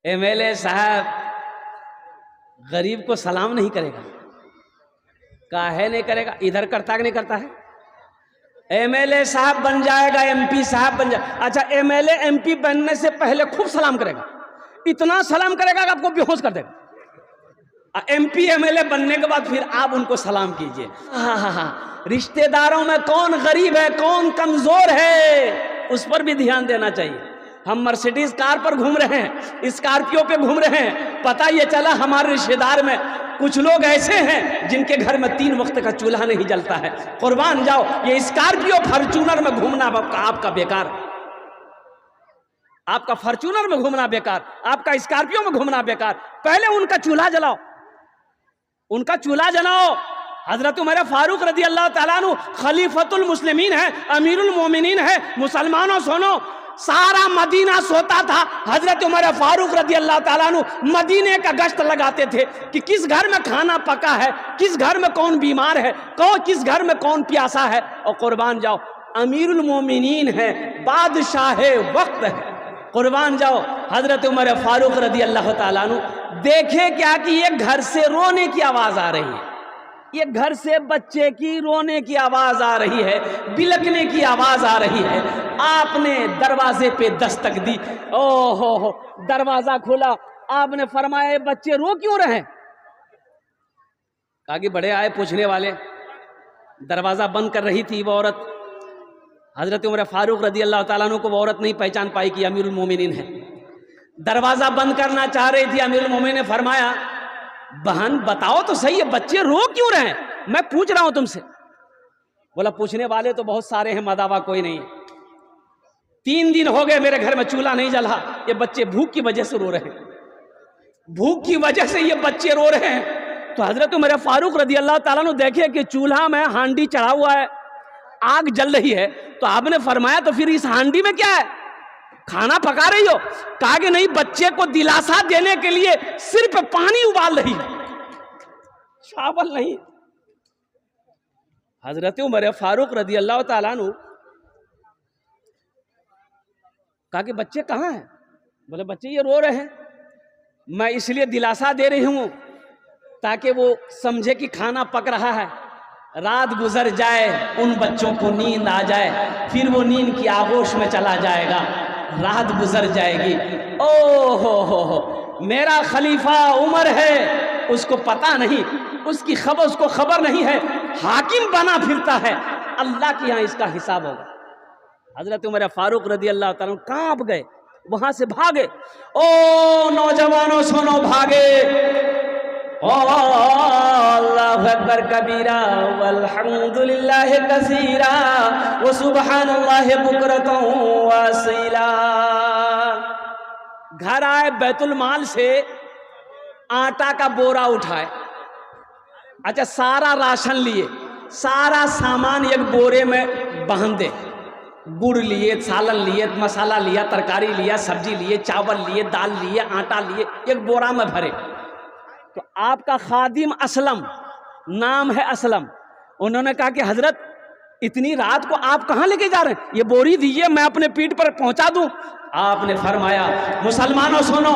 MLA साहब गरीब को सलाम नहीं करेगा, काहे नहीं करेगा? इधर करता कि नहीं करता है? एमएलए साहब बन जाएगा, एमपी साहब बन जाए। अच्छा, एमएलए एमपी बनने से पहले खूब सलाम करेगा, इतना सलाम करेगा कि आपको बेहोश कर देगा। एमपी एमएलए बनने के बाद फिर आप उनको सलाम कीजिए। हाँ, रिश्तेदारों में कौन गरीब है, कौन कमजोर है, उस पर भी ध्यान देना चाहिए। हम मर्सिडीज कार पर घूम रहे हैं, स्कॉर्पियो पे घूम रहे हैं, पता ये चला हमारे रिश्तेदार में कुछ लोग ऐसे हैं जिनके घर में 3 वक्त का चूल्हा नहीं जलता है। कुर्बान जाओ, ये स्कॉर्पियो फॉर्च्यूनर में घूमना आपका बेकार, आपका फॉर्च्यूनर में घूमना बेकार, आपका स्कॉर्पियो में घूमना बेकार। पहले उनका चूल्हा जलाओ, उनका चूल्हा जलाओ। हजरत उमर फारूक रदी अल्लाह ताला अन्हु खलीफतुल मुस्लिमीन है, अमीरुल मोमिनीन है। मुसलमानों सुनो, सारा मदीना सोता था, हजरत उमर फारूक रदी अल्लाह ताला अन्हु मदीने का गश्त लगाते थे कि किस घर में खाना पका है, किस घर में कौन बीमार है, किस घर में कौन प्यासा है। और कुर्बान जाओ, अमीरुल मोमिनीन है, बादशाह वक्त है। कुर्बान जाओ, हजरत उमर फारूक रदी अल्लाह ताला अन्हु देखे क्या कि एक घर से रोने की आवाज आ रही है, ये घर से बच्चे की रोने की आवाज आ रही है, बिलकने की आवाज आ रही है। आपने दरवाजे पे दस्तक दी, ओहो, दरवाजा खुला, आपने फरमाया बच्चे रो क्यों रहे? कहा कि बड़े आए पूछने वाले। दरवाजा बंद कर रही थी वो औरत। हजरत उमर फारूक रदी अल्लाह ताला अन्हु को वो औरत नहीं पहचान पाई कि अमीरुल मोमिनीन है। दरवाजा बंद करना चाह रही थी। अमीरुल मोमिनीन ने फरमाया, बहन बताओ तो सही है, बच्चे रो क्यों रहे हैं? मैं पूछ रहा हूं तुमसे। बोला पूछने वाले तो बहुत सारे हैं, मदावा कोई नहीं। 3 दिन हो गए मेरे घर में चूल्हा नहीं जला, ये बच्चे भूख की वजह से रो रहे हैं, भूख की वजह से ये बच्चे रो रहे हैं। तो हजरत उमर फारूक रदी अल्लाह ताला ने देखे कि चूल्हा में हांडी चढ़ा हुआ है, आग जल रही है। तो आपने फरमाया तो फिर इस हांडी में क्या है, खाना पका रही हो? कहा कि नहीं, बच्चे को दिलासा देने के लिए सिर्फ पानी उबाल रही है, चावल नहीं। हजरत उमर फारूक रदी अल्लाह ताला अन्हु कहा कि बच्चे कहाँ हैं? बोले बच्चे ये रो रहे हैं, मैं इसलिए दिलासा दे रही हूं ताकि वो समझे कि खाना पक रहा है। रात गुजर जाए, उन बच्चों को नींद आ जाए, फिर वो नींद की आगोश में चला जाएगा, रात गुजर जाएगी। ओ हो, मेरा खलीफा उमर है, उसको पता नहीं, उसकी खबर, उसको खबर नहीं है, हाकिम बना फिरता है, अल्लाह के यहाँ इसका हिसाब होगा। हजरत उमर फारूक रदी अल्लाह ताला कांप गए, वहां से भागे। ओ नौजवानों सुनो, भागे। अल्लाहु अकबर कबीरा वल्हम्दुलिल्लाहि कसीरा व सुब्हानल्लाहि बुकरतन व असीला। घर आए, बैतुल माल से आटा का बोरा उठाए। अच्छा, सारा राशन लिए, सारा सामान एक बोरे में बांधे। गुड़ लिए, सालन लिए, मसाला लिया, तरकारी लिया, सब्जी लिए, चावल लिए, दाल लिए, आटा लिए, एक बोरा में भरे। तो आपका खादिम असलम, नाम है असलम, उन्होंने कहा कि हजरत इतनी रात को आप कहाँ लेके जा रहे हैं? ये बोरी दीजिए, मैं अपने पीठ पर पहुंचा दूं। आपने फरमाया, मुसलमानों सुनो,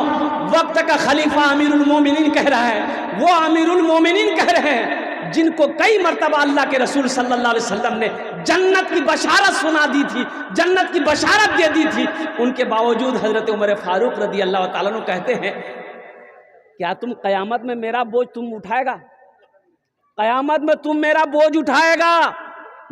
वक्त का खलीफा अमीरुल मोमिनीन कह रहा है, वो अमीरुल मोमिनीन कह रहे हैं जिनको कई मर्तबा अल्लाह के रसूल सल्लल्लाहु अलैहि वसल्लम ने जन्नत की बशारत सुना दी थी, जन्नत की बशारत दे दी थी। उनके बावजूद हजरत उमर फारूक रदी अल्लाह ताला अन्हु कहते हैं, क्या तुम कयामत में मेरा बोझ तुम उठाएगा? कयामत में तुम मेरा बोझ उठाएगा?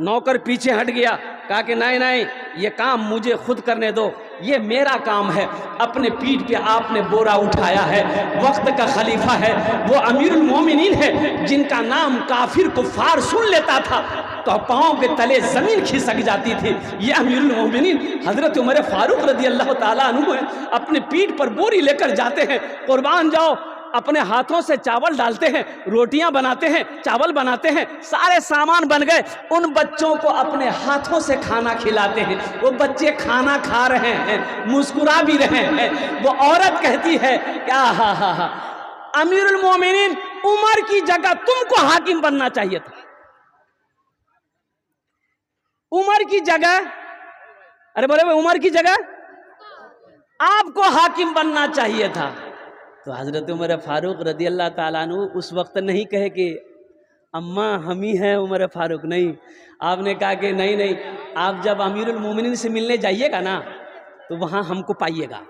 नौकर पीछे हट गया, कहा कि नहीं नहीं, ये काम मुझे खुद करने दो, ये मेरा काम है। अपने पीठ पे आपने बोरा उठाया है, वक्त का खलीफा है, वो अमीरुल मोमिनीन है, जिनका नाम काफिर कुफार सुन लेता था तो पाँव के तले जमीन खिसक जाती थी। ये अमीरुल मोमिनीन हजरत उमर फारूक रदी अल्लाह ताला अन्हु है, अपने पीठ पर बोरी लेकर जाते हैं। कुर्बान जाओ, अपने हाथों से चावल डालते हैं, रोटियां बनाते हैं, चावल बनाते हैं, सारे सामान बन गए। उन बच्चों को अपने हाथों से खाना खिलाते हैं। वो बच्चे खाना खा रहे हैं, मुस्कुरा भी रहे हैं। वो औरत कहती है, क्या हा, अमीरुल मोमिनीन उमर की जगह तुमको हाकिम बनना चाहिए था। उमर की जगह, अरे बोले उमर की जगह आपको हाकिम बनना चाहिए था। तो हज़रत उमर फारूक रदी अल्लाह ताला अन्हु उस वक्त नहीं कहे कि अम्मा हम ही हैं उमर फारूक, नहीं, आपने कहा कि नहीं नहीं, आप जब अमीरुल मोमिनीन से मिलने जाइएगा ना तो वहाँ हमको पाइएगा।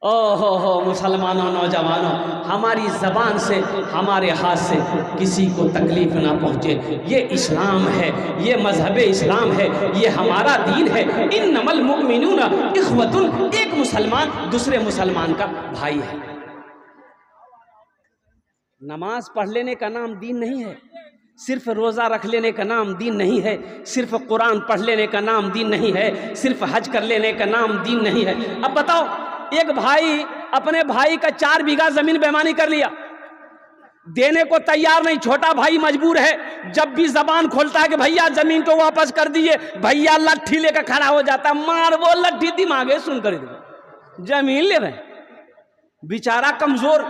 ओहो मुसलमानों, नौजवानों, हमारी ज़बान से, हमारे हाथ से किसी को तकलीफ ना पहुँचे। ये इस्लाम है, ये मजहब इस्लाम है, ये हमारा दीन है। इन्नमल मुमिनूना इख्वतुन, एक मुसलमान दूसरे मुसलमान का भाई है। नमाज पढ़ लेने का नाम दीन नहीं है, सिर्फ रोज़ा रख लेने का नाम दीन नहीं है, सिर्फ कुरान पढ़ लेने का नाम दीन नहीं है, सिर्फ हज कर लेने का नाम दीन नहीं है। अब बताओ, एक भाई अपने भाई का 4 बीघा जमीन बेईमानी कर लिया, देने को तैयार नहीं, छोटा भाई मजबूर है। जब भी जबान खोलता है कि भैया जमीन को वापस कर दिए, भैया लट्ठी लेकर खड़ा हो जाता, मार वो लट्ठी दिमागे सुन कर जमीन ले रहे। बेचारा कमजोर,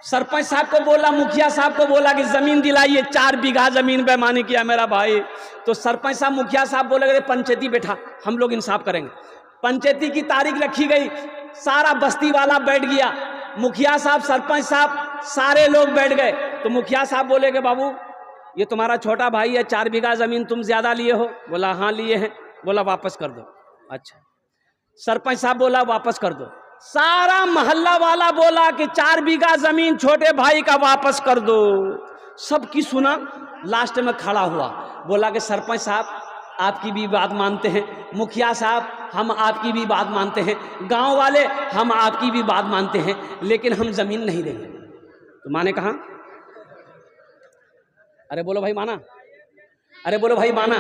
सरपंच साहब को बोला, मुखिया साहब को बोला कि जमीन दिलाइए, 4 बीघा जमीन बेईमानी किया मेरा भाई। तो सरपंच साहब, मुखिया साहब बोले पंचायती बैठा, हम लोग इंसाफ करेंगे। पंचायती की तारीख रखी गई, सारा बस्ती वाला बैठ गया, मुखिया साहब, सरपंच साहब, सारे लोग बैठ गए। तो मुखिया साहब बोले कि बाबू ये तुम्हारा छोटा भाई है, 4 बीघा जमीन तुम ज्यादा लिए हो? बोला हाँ लिए हैं। बोला वापस कर दो। अच्छा। सरपंच साहब बोला वापस कर दो। सारा मोहल्ला वाला बोला कि 4 बीघा जमीन छोटे भाई का वापस कर दो। सबकी सुना, लास्ट में खड़ा हुआ, बोला कि सरपंच साहब आपकी भी बात मानते हैं, मुखिया साहब हम आपकी भी बात मानते हैं, गांव वाले हम आपकी भी बात मानते हैं, लेकिन हम जमीन नहीं देंगे। तो माने कहा, अरे बोलो भाई माना, अरे बोलो भाई माना।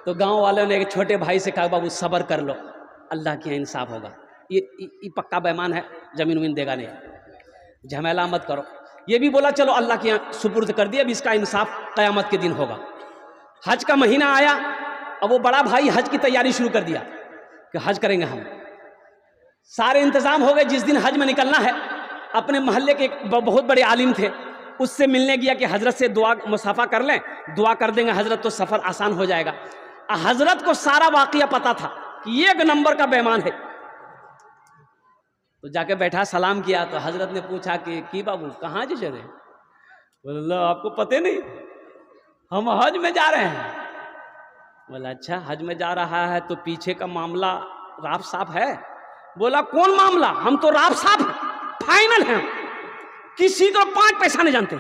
तो गांव वालों ने एक छोटे भाई से कहा बाबू सब्र कर लो, अल्लाह के यहाँ इंसाफ होगा, ये पक्का बेईमान है, जमीन उमीन देगा नहीं, झमेला मत करो। ये भी बोला चलो अल्लाह के यहाँ सुपुर्द कर दिया, अब इसका इंसाफ क़यामत के दिन होगा। हज का महीना आया, अब वो बड़ा भाई हज की तैयारी शुरू कर दिया कि हज करेंगे हम। सारे इंतजाम हो गए, जिस दिन हज में निकलना है, अपने मोहल्ले के एक बहुत बड़े आलिम थे, उससे मिलने गया कि हजरत से दुआ मुसाफा कर लें, दुआ कर देंगे हजरत तो सफ़र आसान हो जाएगा। हजरत को सारा वाक़या पता था कि एक नंबर का बेईमान है। तो जाके बैठा, सलाम किया, तो हजरत ने पूछा कि बाबू कहाँ जी चले? बोला आपको पता नहीं, हम हज में जा रहे हैं। बोला अच्छा हज में जा रहा है तो पीछे का मामला राफ साफ है? बोला कौन मामला, हम तो राफ साफ है, फाइनल है, किसी को 5 पैसा नहीं जानते।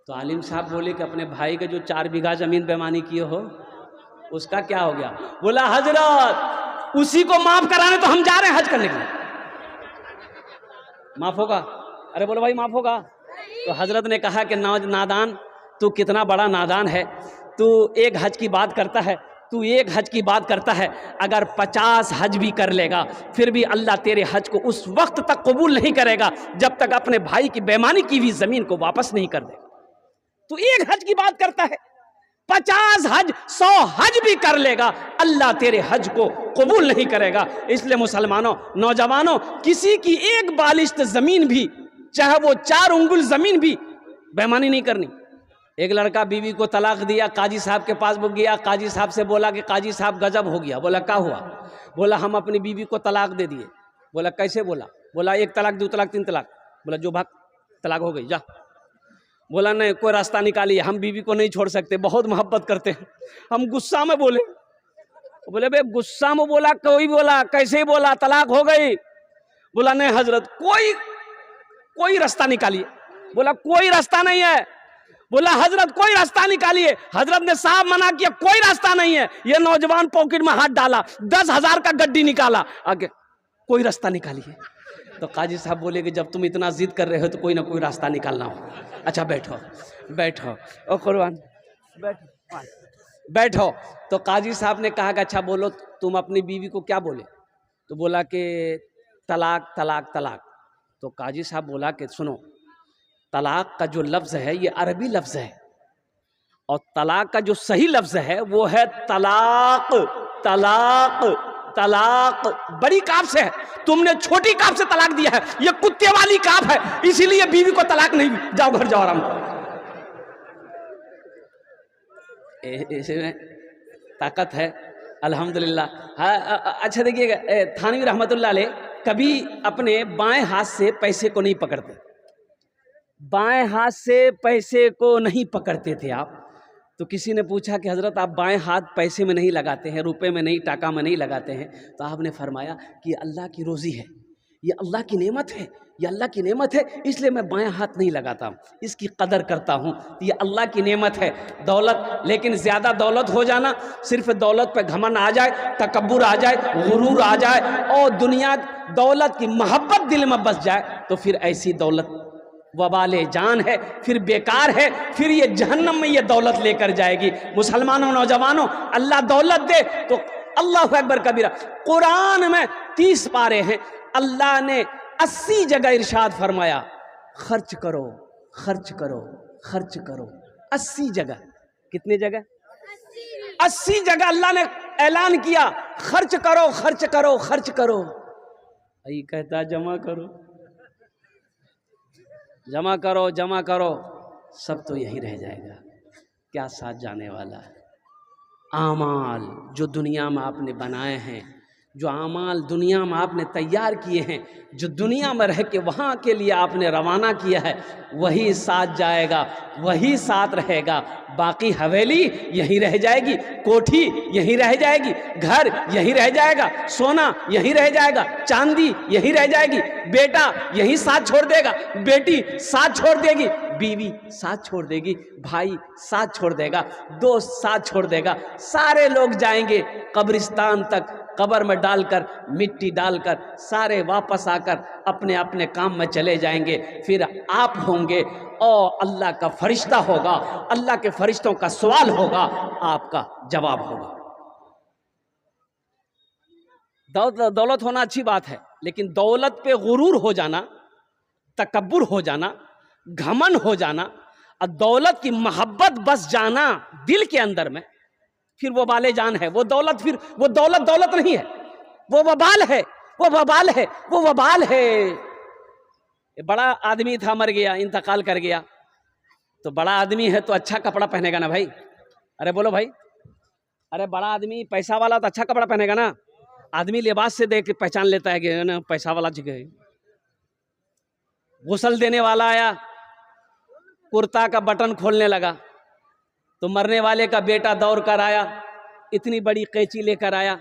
तो आलिम साहब बोले कि अपने भाई के जो 4 बीघा जमीन बेईमानी किए हो उसका क्या हो गया? बोला हजरत उसी को माफ कराने तो हम जा रहे हैं हज करने के लिए, माफ होगा? अरे बोलो भाई माफ होगा? तो हजरत ने कहा कि नादान, तू कितना बड़ा नादान है, तू एक हज की बात करता है, तू एक हज की बात करता है, अगर 50 हज भी कर लेगा फिर भी अल्लाह तेरे हज को उस वक्त तक कबूल नहीं करेगा जब तक अपने भाई की बेईमानी की हुई जमीन को वापस नहीं कर दे। तू एक हज की बात करता है, 50 हज 100 हज भी कर लेगा, अल्लाह तेरे हज को कबूल नहीं करेगा। इसलिए मुसलमानों, नौजवानों, किसी की एक बालिश्त जमीन भी, चाहे वो 4 उंगुल जमीन भी, बेईमानी नहीं करनी। एक लड़का बीवी को तलाक दिया, काजी साहब के पास वो गया, काजी साहब से बोला कि काजी साहब गजब हो गया। बोला क्या हुआ? बोला हम अपनी बीवी को तलाक दे दिए। बोला कैसे? बोला 1 तलाक 2 तलाक 3 तलाक। बोला जो भाग, तलाक हो गई, जा। बोला नहीं, कोई रास्ता निकालिए, हम बीवी को नहीं छोड़ सकते, बहुत मोहब्बत करते हैं। हम गुस्सा में बोले भाई गुस्सा में बोला, कोई बोला कैसे बोला, तलाक हो गई? बोला नहीं हजरत, कोई रास्ता निकालिए। बोला कोई रास्ता नहीं है। बोला हजरत कोई रास्ता निकालिए। हजरत ने साहब मना किया, कोई रास्ता नहीं है। ये नौजवान पॉकेट में हाथ डाला, 10,000 का गड्डी निकाला, आगे कोई रास्ता निकालिए। तो काजी साहब बोले कि जब तुम इतना जिद कर रहे हो तो कोई ना कोई रास्ता निकालना हो। अच्छा बैठो ओ कुर्बान, बैठो। तो काजी साहब ने कहा कि अच्छा बोलो तुम अपनी बीवी को क्या बोले? तो बोला कि तलाक तलाक तलाक। तो काजी साहब बोला कि सुनो, तलाक का जो लफ्ज़ है ये अरबी लफ्ज़ है, और तलाक का जो सही लफ्ज़ है वो है तलाक। तलाक तलाक बड़ी काफ से है, तुमने छोटी काफ से तलाक दिया है, ये कुत्ते वाली काफ है, इसीलिए बीवी को तलाक नहीं। जाओ घर जाओ आराम करो। इसमें ताकत है, अल्हम्दुलिल्लाह। हाँ, अच्छा देखिएगा, थानवी रहमतुल्लाह अलैह कभी अपने बाएं हाथ से पैसे को नहीं पकड़ते, बाएं हाथ से पैसे को नहीं पकड़ते थे आप। तो किसी ने पूछा कि हज़रत आप बाएं हाथ पैसे में नहीं लगाते हैं, रुपए में नहीं, टाका में नहीं लगाते हैं। तो आपने फरमाया कि अल्लाह की रोज़ी है, ये अल्लाह की नेमत है, ये अल्लाह की नेमत है, इसलिए मैं बाएं हाथ नहीं लगाता हूँ, इसकी कदर करता हूँ। ये अल्लाह की नेमत है दौलत। लेकिन ज़्यादा दौलत हो जाना, सिर्फ दौलत पे घमंड आ जाए, तकब्बुर आ जाए, गुरूर आ जाए और दुनिया दौलत की मोहब्बत दिल में बस जाए, तो फिर ऐसी दौलत वबाले जान है, फिर बेकार है, फिर ये जहन्नम में ये दौलत लेकर जाएगी। मुसलमानों, नौजवानों, अल्लाह दौलत दे तो अल्लाह अकबर कबीरा। कुरान में 30 पारे हैं, अल्लाह ने 80 जगह इरशाद फरमाया खर्च करो, खर्च करो, खर्च करो। 80 जगह, कितनी जगह? 80 जगह अल्लाह ने ऐलान किया खर्च करो, खर्च करो, खर्च करो। यही कहता जमा करो, जमा करो, जमा करो, सब तो यही रह जाएगा, क्या साथ जाने वाला है। आमाल जो दुनिया में आपने बनाए हैं, जो आमाल दुनिया में आपने तैयार किए हैं, जो दुनिया में रह के वहाँ के लिए आपने रवाना किया है, वही साथ जाएगा, वही साथ रहेगा। बाकी हवेली यहीं रह जाएगी, कोठी यहीं रह जाएगी, घर यहीं रह जाएगा, सोना यहीं रह जाएगा, चांदी यहीं रह जाएगी, बेटा यहीं साथ छोड़ देगा, बेटी साथ छोड़ देगी, बीवी साथ छोड़ देगी, भाई साथ छोड़ देगा, दोस्त साथ छोड़ देगा। सारे लोग जाएंगे कब्रिस्तान तक, कब्र में डालकर, मिट्टी डालकर, सारे वापस आकर अपने अपने काम में चले जाएंगे। फिर आप होंगे और अल्लाह का फरिश्ता होगा, अल्लाह के फरिश्तों का सवाल होगा, आपका जवाब होगा। दौलत होना अच्छी बात है, लेकिन दौलत पे गुरूर हो जाना, तकब्बुर हो जाना, घमंड हो जाना और दौलत की मोहब्बत बस जाना दिल के अंदर में, फिर वो बाले जान है। वो दौलत, फिर वो दौलत दौलत नहीं है, वो वबाल है, वो वबाल है, वो वबाल है। बड़ा आदमी था, मर गया, इंतकाल कर गया, तो बड़ा आदमी है तो अच्छा कपड़ा पहनेगा ना भाई। अरे बोलो भाई, अरे बड़ा आदमी पैसा वाला तो अच्छा कपड़ा पहनेगा ना। आदमी लिबास से देख के पहचान लेता है कि ना पैसा वाला जगह। गुस्ल देने वाला आया, कुर्ता का बटन खोलने लगा, तो मरने वाले का बेटा दौड़ कर आया, इतनी बड़ी कैंची लेकर आया,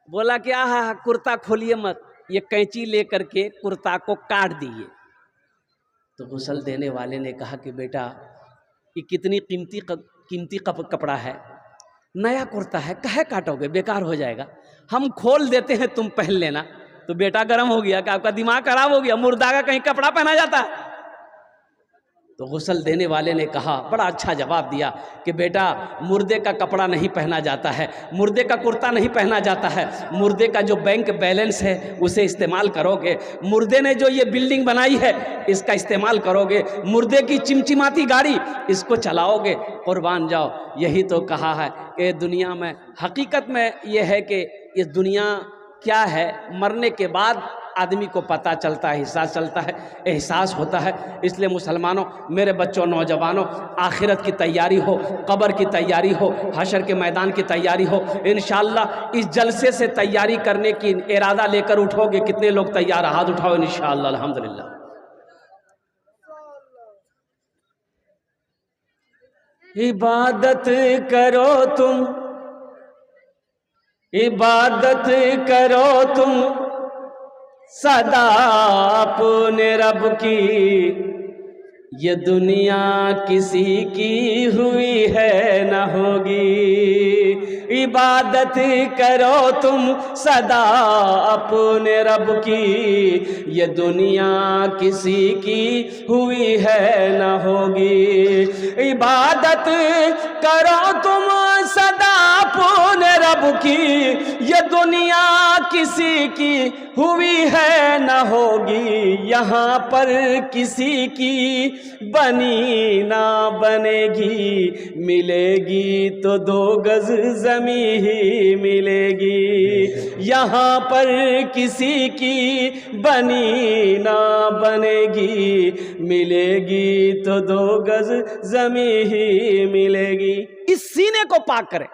बोला कि हाँ, कुर्ता खोलिए मत, ये कैंची लेकर के कुर्ता को काट दीजिए। तो गुस्ल देने वाले ने कहा कि बेटा ये कितनी कीमती कपड़ा है, नया कुर्ता है, काहे काटोगे, बेकार हो जाएगा, हम खोल देते हैं, तुम पहन लेना। तो बेटा गर्म हो गया कि आपका दिमाग खराब हो गया, मुर्दा का कहीं कपड़ा पहना जाता है। तो गुस्ल देने वाले ने कहा, बड़ा अच्छा जवाब दिया कि बेटा मुर्दे का कपड़ा नहीं पहना जाता है, मुर्दे का कुर्ता नहीं पहना जाता है, मुर्दे का जो बैंक बैलेंस है उसे इस्तेमाल करोगे, मुर्दे ने जो ये बिल्डिंग बनाई है इसका इस्तेमाल करोगे, मुर्दे की चिमचिमाती गाड़ी इसको चलाओगे, कुर्बान जाओ। यही तो कहा है कि दुनिया में, हकीकत में ये है कि ये दुनिया क्या है, मरने के बाद आदमी को पता चलता है, एहसास चलता है, एहसास होता है। इसलिए मुसलमानों, मेरे बच्चों, नौजवानों, आखिरत की तैयारी हो, कब्र की तैयारी हो, हशर के मैदान की तैयारी हो। इंशाअल्लाह इस जलसे से तैयारी करने की इरादा लेकर उठोगे। कितने लोग तैयार, हाथ उठाओ इंशाअल्लाह। अल्हम्दुलिल्लाह। इबादत करो तुम, इबादत करो तुम सदा अपने रब की, ये दुनिया किसी की हुई है न होगी। इबादत करो तुम सदा अपने रब की, ये दुनिया किसी की हुई है न होगी। इबादत करो तुम सदा अपने रब की, ये दुनिया किसी की हुई है न होगी। यहाँ पर किसी की बनी ना बनेगी, मिलेगी तो 2 गज ज़मीं ही मिलेगी। यहाँ पर किसी की बनी ना बनेगी, मिलेगी तो 2 गज ज़मीं ही मिलेगी। इस सीने को पाक करें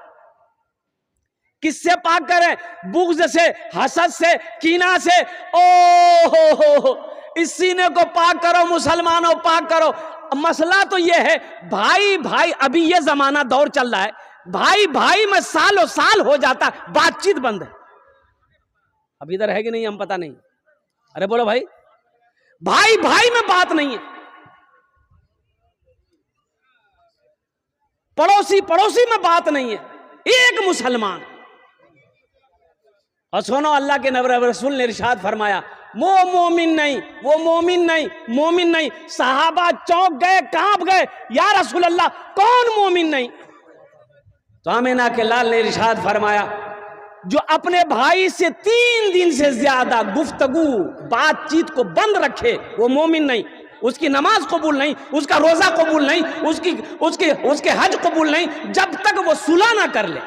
किससे पाक करें? बुग़्ज़ से, हसद से, कीना से। ओ हो, इस सीने को पाक करो मुसलमानों, पाक करो। मसला तो ये है भाई भाई, अभी ये जमाना दौर चल रहा है, भाई भाई में सालों साल हो जाता, बातचीत बंद है। अब इधर है कि नहीं हम पता नहीं। अरे बोलो भाई, भाई भाई में बात नहीं है, पड़ोसी पड़ोसी में बात नहीं है। एक मुसलमान, और सुनो अल्लाह के नबी रसूल ने इरशाद फरमाया, वो मोमिन नहीं, वो मोमिन नहीं, मोमिन नहीं। सहाबा चौंक गए, कांप गए, या रसूल अल्लाह कौन मोमिन नहीं? तो आमिना के लाल ने इरशाद फरमाया, जो अपने भाई से 3 दिन से ज्यादा गुफ्तगू बातचीत को बंद रखे वो मोमिन नहीं। उसकी नमाज कबूल नहीं, उसका रोजा कबूल नहीं, उसके हज कबूल नहीं, जब तक वो सुलह ना कर ले।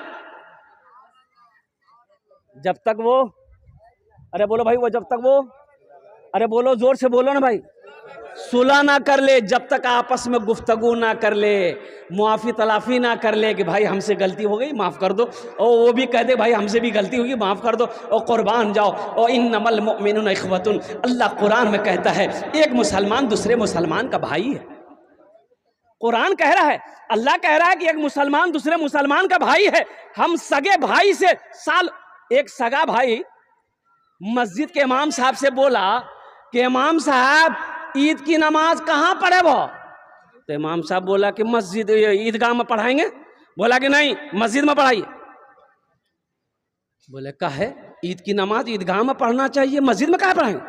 जब तक वो, अरे बोलो भाई, वो जब तक वो, अरे बोलो जोर से बोलो ना भाई, सुलह ना कर ले, जब तक आपस में गुफ्तगू ना कर ले, मुआफ़ी तलाफ़ी ना कर ले कि भाई हमसे गलती हो गई माफ़ कर दो, और वो भी कह दे भाई हमसे भी गलती होगी माफ़ कर दो, और कुर्बान जाओ। और इन्नमल मुमिनूना इख्वतुन, अल्लाह कुरान में कहता है एक मुसलमान दूसरे मुसलमान का भाई है। कुरान कह रहा है, अल्लाह कह रहा है कि एक मुसलमान दूसरे मुसलमान का भाई है। हम सगे भाई से एक सगा भाई मस्जिद के इमाम साहब से बोला कि इमाम साहब ईद की नमाज कहाँ पढ़े वो? तो इमाम साहब बोला कि मस्जिद ईदगाह में पढ़ाएंगे। बोला कि नहीं, मस्जिद में पढ़ाइए। बोले काहे? ईद की नमाज ईदगाह में पढ़ना चाहिए, मस्जिद में कहाँ पढ़ाएंगे?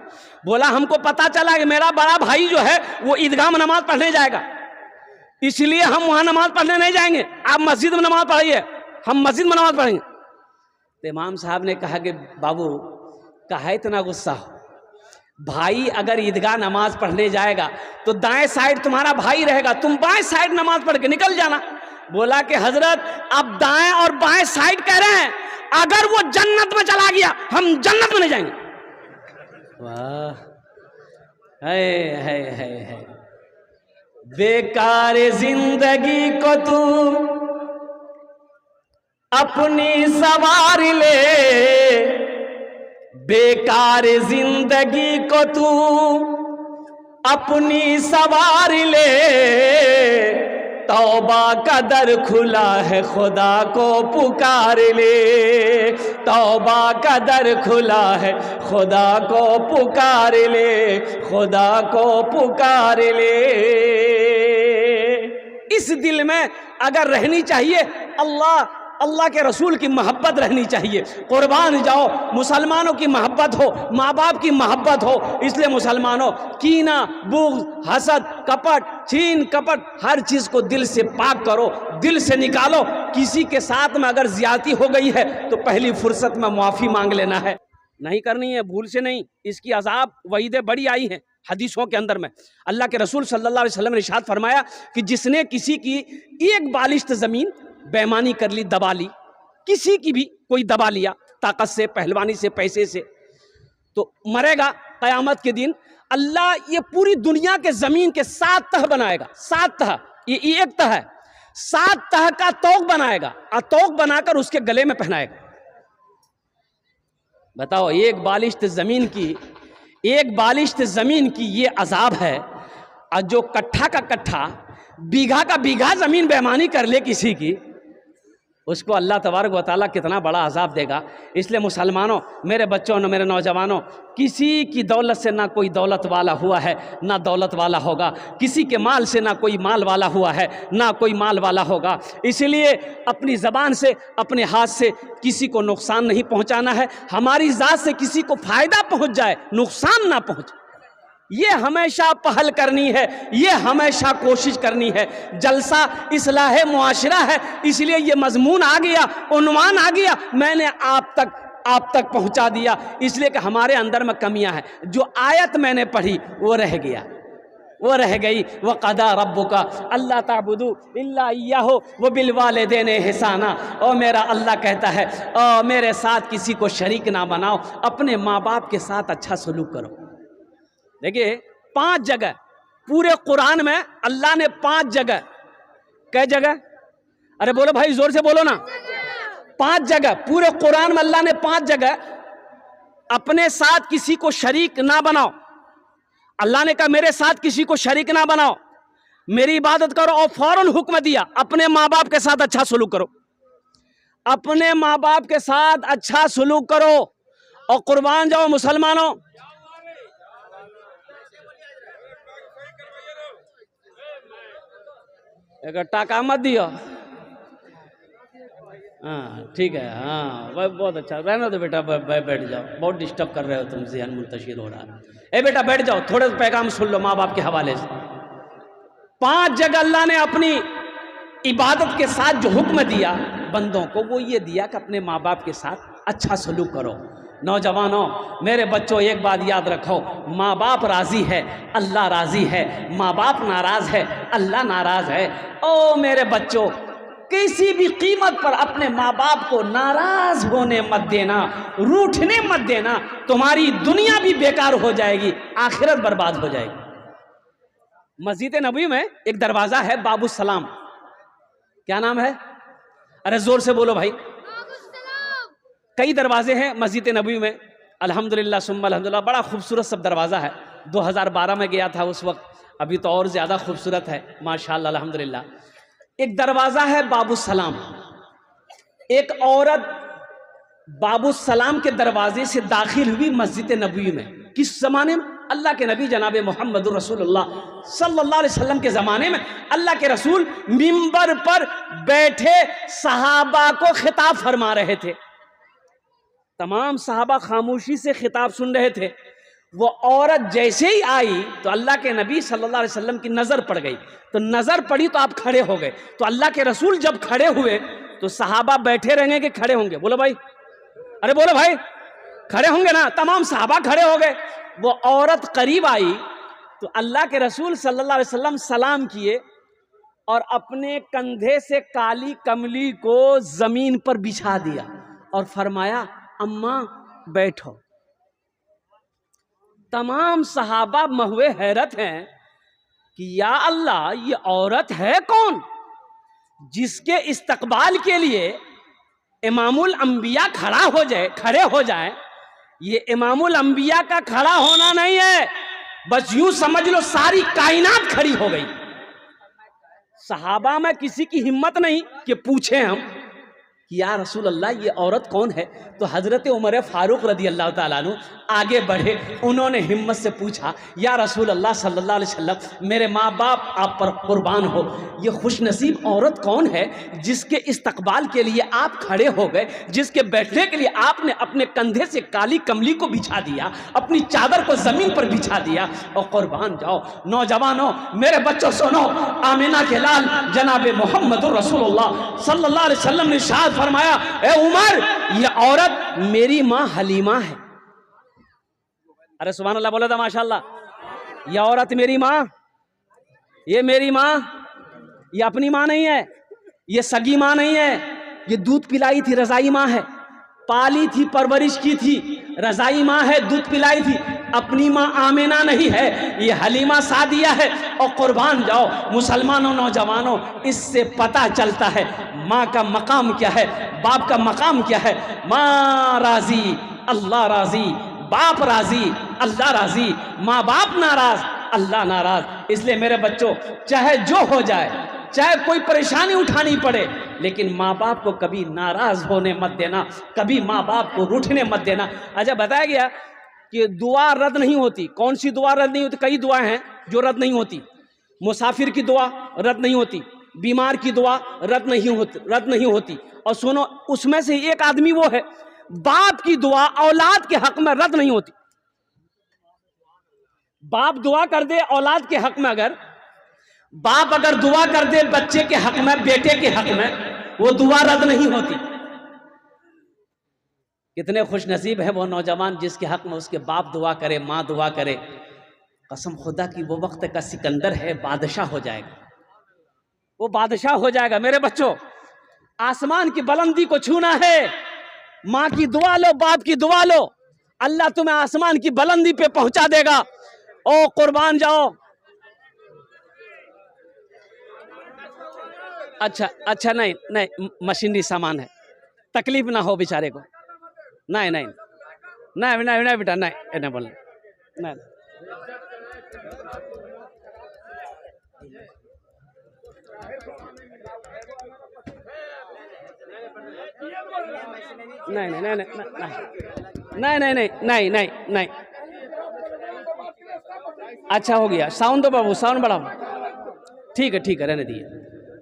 बोला हमको पता चला कि मेरा बड़ा भाई जो है वो ईदगाह में नमाज पढ़ने जाएगा, इसलिए हम वहां नमाज पढ़ने नहीं जाएंगे, आप मस्जिद में नमाज पढ़ाइए, हम मस्जिद में नमाज पढ़ेंगे। तो इमाम साहब ने कहा कि बाबू काहे इतना गुस्सा हो? भाई अगर ईदगाह नमाज पढ़ने जाएगा तो दाएं साइड तुम्हारा भाई रहेगा, तुम बाएं साइड नमाज पढ़ के निकल जाना। बोला कि हजरत आप दाएं और बाएं साइड कह रहे हैं, अगर वो जन्नत में चला गया हम जन्नत में नहीं जाएंगे। वाह, है बेकार जिंदगी को तू अपनी सवार ले, बेकार जिंदगी को तू अपनी सवार ले, तौबा का दर खुला है खुदा को पुकार ले, तौबा का दर खुला है खुदा को पुकार ले, खुदा को पुकार ले। इस दिल में अगर रहनी चाहिए अल्लाह के रसूल की मोहब्बत रहनी चाहिए। कुर्बान जाओ, मुसलमानों की मोहब्बत हो, माँ बाप की मोहब्बत हो। इसलिए मुसलमानों कीना, बुग़्ज़, हसद, कपट, छीन कपट, हर चीज़ को दिल से पाक करो, दिल से निकालो। किसी के साथ में अगर ज़्यादती हो गई है तो पहली फुर्सत में माफ़ी मांग लेना है, नहीं करनी है, भूल से नहीं। इसकी अज़ाब वईदें बड़ी आई हैं हदीसों के अंदर में। अल्लाह के रसूल सल्लल्लाहु अलैहि वसल्लम ने इरशाद फरमाया कि जिसने किसी की एक बालिश्त ज़मीन बेईमानी कर ली, दबा ली, किसी की भी कोई दबा लिया ताकत से, पहलवानी से, पैसे से, तो मरेगा। क़यामत के दिन अल्लाह ये पूरी दुनिया के ज़मीन के 7 तह बनाएगा, 7 तह, ये एक तह है, 7 तह का तौक बनाएगा और तौक बनाकर उसके गले में पहनाएगा। बताओ, एक बालिश्त ज़मीन की ये अजाब है। और जो कट्ठा का कट्ठा, बीघा का बीघा ज़मीन बेईमानी कर ले किसी की, उसको अल्लाह तबारक व तआला कितना बड़ा अजाब देगा। इसलिए मुसलमानों, मेरे बच्चों, मेरे नौजवानों, किसी की दौलत से ना कोई दौलत वाला हुआ है, ना दौलत वाला होगा। किसी के माल से ना कोई माल वाला हुआ है, ना कोई माल वाला होगा। इसलिए अपनी ज़बान से, अपने हाथ से किसी को नुकसान नहीं पहुंचाना है। हमारी ज़ात से किसी को फ़ायदा पहुंच जाए, नुकसान ना पहुंचे, ये हमेशा पहल करनी है, ये हमेशा कोशिश करनी है। जलसा इस्लाह मुआशरा है, इसलिए ये मजमून आ गया, उन्वान आ गया, मैंने आप तक पहुंचा दिया, इसलिए कि हमारे अंदर में कमियां हैं। जो आयत मैंने पढ़ी वो रह गया, वो रह गई। वक़दा रब्बुका अल्ला ताबुदू इल्ला इय्याहु व बिल वालिदैनि इहसाना। और मेरा अल्लाह कहता है, और मेरे साथ किसी को शरीक ना बनाओ, अपने माँ बाप के साथ अच्छा सलूक करो। देखिए, 5 जगह पूरे कुरान में अल्लाह ने 5 जगह, कै जगह? अरे बोलो भाई, जोर से बोलो ना। 5 जगह पूरे कुरान में अल्लाह ने 5 जगह अपने साथ किसी को शरीक ना बनाओ। अल्लाह ने कहा मेरे साथ किसी को शरीक ना बनाओ, मेरी इबादत करो, और फौरन हुक्म दिया अपने माँ बाप के साथ अच्छा सलूक करो, अपने माँ बाप के साथ अच्छा सलूक करो। और कुर्बान जाओ मुसलमानों, एक टाका मत दियो। हाँ ठीक है, हाँ बहुत अच्छा, रहना तो बेटा, बैठ जाओ, बहुत डिस्टर्ब कर रहे हो तुम, ज़हन मुंतशिर हो रहा है। ए बेटा बैठ जाओ, थोड़े पैगाम सुन लो माँ बाप के हवाले से। 5 जगह अल्लाह ने अपनी इबादत के साथ जो हुक्म दिया बंदों को, वो ये दिया कि अपने माँ बाप के साथ अच्छा सलूक करो। नौजवानों, मेरे बच्चों, एक बात याद रखो, माँ बाप राजी है, अल्लाह राजी है। माँ बाप नाराज है, अल्लाह नाराज है। ओ मेरे बच्चों, किसी भी कीमत पर अपने माँ बाप को नाराज होने मत देना, रूठने मत देना। तुम्हारी दुनिया भी बेकार हो जाएगी, आखिरत बर्बाद हो जाएगी। मस्जिद नबी में एक दरवाजा है बाबू सलाम। क्या नाम है? अरे जोर से बोलो भाई। कई दरवाजे हैं मस्जिद नबी में, अल्हम्दुलिल्लाह सुम्मा अल्हम्दुलिल्लाह। बड़ा खूबसूरत सब दरवाज़ा है। 2012 में गया था उस वक्त, अभी तो और ज़्यादा खूबसूरत है माशाअल्लाह अल्हम्दुलिल्लाह। एक दरवाज़ा है बाबू सलाम। एक औरत बाबू सलाम के दरवाजे से दाखिल हुई मस्जिद नबी में। किस ज़माने में? अल्लाह के नबी जनाब मोहम्मद रसूलुल्लाह सल्लल्लाहु अलैहि वसल्लम के ज़माने में अल्लाह के रसूल मिंबर पर बैठे सहाबा को खिताब फरमा रहे थे। तमाम सहाबा खामोशी से खिताब सुन रहे थे। वो औरत जैसे ही आई तो अल्लाह के नबी सल्लल्लाहु अलैहि वसल्लम की नज़र पड़ गई। तो नज़र पड़ी तो आप खड़े हो गए। तो अल्लाह के रसूल जब खड़े हुए तो सहाबा बैठे रहेंगे कि खड़े होंगे? बोलो भाई, अरे बोलो भाई, खड़े होंगे ना? तमाम सहाबा खड़े हो गए। वो औरत करीब आई तो अल्लाह के रसूल सल्लल्लाहु अलैहि वसल्लम सलाम किए और अपने कंधे से काली कमली को जमीन पर बिछा दिया और फरमाया, अम्मा बैठो। तमाम सहाबा महुए हैरत हैं कि या अल्लाह, ये औरत है कौन जिसके इस्तकबाल के लिए इमामुल अंबिया खड़े हो जाए। ये इमामुल अंबिया का खड़ा होना नहीं है, बस यूं समझ लो सारी कायनात खड़ी हो गई। सहाबा में किसी की हिम्मत नहीं कि पूछे हम कि या रसूल अल्लाह, ये औरत कौन है? तो हज़रत उमर फारूक रदी अल्लाह ताला अन्हु आगे बढ़े। उन्होंने हिम्मत से पूछा, या रसूल अल्लाह सल्लल्लाहु अलैहि वसल्लम, मेरे माँ बाप आप पर कुर्बान हो, ये खुशनसीब औरत कौन है जिसके इस्तकबाल के लिए आप खड़े हो गए, जिसके बैठने के लिए आपने अपने कंधे से काली कमली को बिछा दिया, अपनी चादर को ज़मीन पर बिछा दिया? और कुर्बान जाओ नौजवानों, मेरे बच्चों सुनो, आमिना के लाल जनाब मोहम्मद रसूलुल्लाह सल्लल्लाहु अलैहि वसल्लम ने शाद फरमाया, ए उमर, ये औरत मेरी माँ हलीमा है। अरे सुभान अल्लाह बोला था माशाअल्लाह। ये औरत मेरी माँ, ये मेरी माँ, ये अपनी माँ नहीं है, ये सगी माँ नहीं है। ये दूध पिलाई थी, रजाई माँ है, पाली थी, परवरिश की थी, रजाई माँ है, दूध पिलाई थी। अपनी माँ आमिना नहीं है, ये हलीमा सादिया है। और कुर्बान जाओ मुसलमानों, नौजवानों, इससे पता चलता है माँ का मकाम क्या है, बाप का मकाम क्या है। माँ राजी, अल्लाह राजी, बाप राजी, अल्लाह राजी, माँ बाप नाराज, अल्लाह नाराज। इसलिए मेरे बच्चों, चाहे जो हो जाए, चाहे कोई परेशानी उठानी पड़े, लेकिन माँ बाप को कभी नाराज होने मत देना, कभी माँ बाप को रूठने मत देना। अच्छा, बताया गया कि दुआ रद्द नहीं होती। कौन सी दुआ रद्द नहीं होती? कई दुआएं हैं जो रद्द नहीं होती। मुसाफिर की दुआ रद्द नहीं होती, बीमार की दुआ रद्द नहीं होती। और सुनो, उसमें से एक आदमी वो है, बाप की दुआ औलाद के हक में रद्द नहीं होती। बाप दुआ कर दे औलाद के हक में, अगर बाप अगर दुआ कर दे बच्चे के हक में, बेटे के हक में, वो दुआ रद्द नहीं होती। कितने खुश नसीब है वो नौजवान जिसके हक में उसके बाप दुआ करे, माँ दुआ करे। कसम खुदा की, वो वक्त का सिकंदर है, बादशाह हो जाएगा, वो बादशाह हो जाएगा। मेरे बच्चों, आसमान की बुलंदी को छूना है, माँ की दुआ लो, बाप की दुआ लो, अल्लाह तुम्हें आसमान की बुलंदी पे पहुंचा देगा। ओ कुर्बान जाओ। अच्छा, नहीं, मशीनरी सामान है, तकलीफ ना हो बेचारे को। नहीं नहीं नहीं नहीं नहीं बेटा नहीं नहीं बोल नहीं नहीं नहीं नहीं नहीं नहीं नहीं नहीं नहीं नहीं। अच्छा हो गया, साउंड दो बाबू, साउंड बढ़ाओ। ठीक है रहने दिए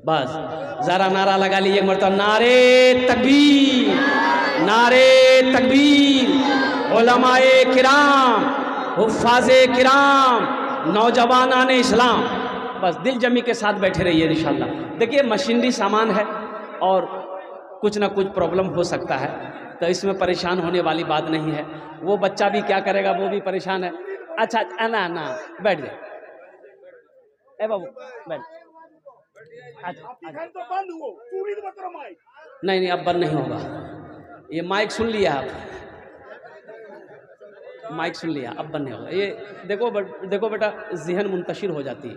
बस। जरा नारा लगा लीजिए एक मरतबा, नारे तकबीर, नारे तकबीर। उलमाए किराम, हुफ्फाज़े किराम, नौजवानान इस्लाम, बस दिल जमी के साथ बैठे रहिए इंशाल्लाह। देखिए मशीनरी सामान है और कुछ ना कुछ प्रॉब्लम हो सकता है, तो इसमें परेशान होने वाली बात नहीं है। वो बच्चा भी क्या करेगा, वो भी परेशान है। अच्छा ना ना बैठ जाए, ए बाबू बैठ। नहीं अब बंद नहीं होगा, ये माइक सुन लिया आप, माइक सुन लिया, अब बंद नहीं होगा ये। देखो बेटा ज़हन मुंतशिर हो जाती है।